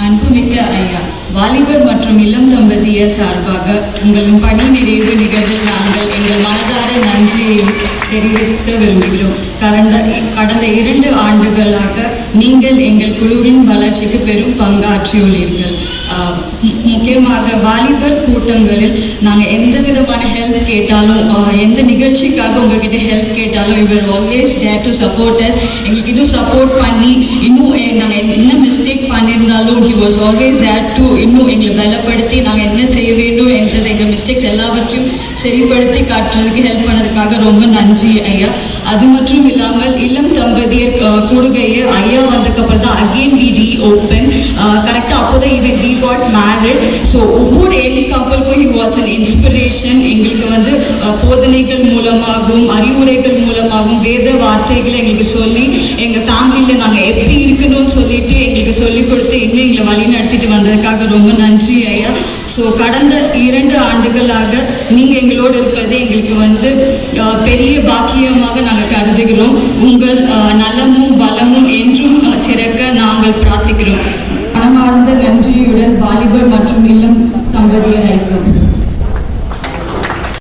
அன்புமிக்க ஐயா, வாலிபர் மற்றும் இளம் தம்பதியர் சார்பாக உங்களின் பணி நிறைவு நிகழ்வில் நாங்கள் எங்கள் மனதார நன்றியையும் தெரிவிக்க விரும்புகிறோம். கடந்த 2 ஆண்டுகளாக நீங்கள் எங்கள் குழுவின் வளர்ச்சிக்கு பெரும் பங்காற்றியுள்ளீர்கள். முக்கியமாக வாலிபர் கூட்டங்களில் நாங்கள் எந்த விதமான ஹெல்ப் கேட்டாலும், எந்த நிகழ்ச்சிக்காக உங்ககிட்ட ஹெல்ப் கேட்டாலும், you are always there to support us. எங்களுக்கு இன்னும் சப்போர்ட் பண்ணி இன்னும் நாங்கள் என்ன மிஸ்டேக் பண்ணியிருந்தாலும் he was always there to இன்னும் எங்களை பலப்படுத்தி நாங்கள் என்ன செய்ய வேண்டும் என்றது எங்கள் மிஸ்டேக்ஸ் எல்லாவற்றையும் சரிப்படுத்தி காட்டுறதுக்கு ஹெல்ப் பண்ணதுக்காக ரொம்ப நன்றி ஐயா. அது மட்டும் இல்லாமல் இளம் தம்பதியர் கூடுகையை ஐயா வந்ததுக்கப்புறம் தான் அகெயின் வி ரி ஓப்பன். கரெக்டாக அப்போ தான் even we got married. So ஒவ்வொரு என் கப்பலுக்கும் ஹி வாஸ் அன் இன்ஸ்பிரேஷன். எங்களுக்கு வந்து போதனைகள் மூலமாகவும் அறிவுரைகள் மூலமாகவும் வேத வார்த்தைகளை எங்களுக்கு சொல்லி எங்கள் ஃபேமிலியில் நாங்கள் எப்படி இருக்கணும்னு சொல்லிட்டு எங்களுக்கு சொல்லிக் கொடுத்து இன்னும் எங்களை வழி நடத்திட்டு வந்ததுக்காக ரொம்ப நன்றி ஐயா. ஸோ கடந்த 2 ஆண்டுகளாக நீங்கள் எங்களோடு இருப்பது எங்களுக்கு வந்து பெரிய பாக்கியமாக நாங்கள் கருதுகிறோம். உங்கள் நலமும் பலமும் என்றும் சிறக்க நாங்கள் பிரார்த்திக்கிறோம். மனமார்ந்த நன்றியுடன் வாலிபர் மற்றும் இளம் தம்பதியர் ஐக்கியம்.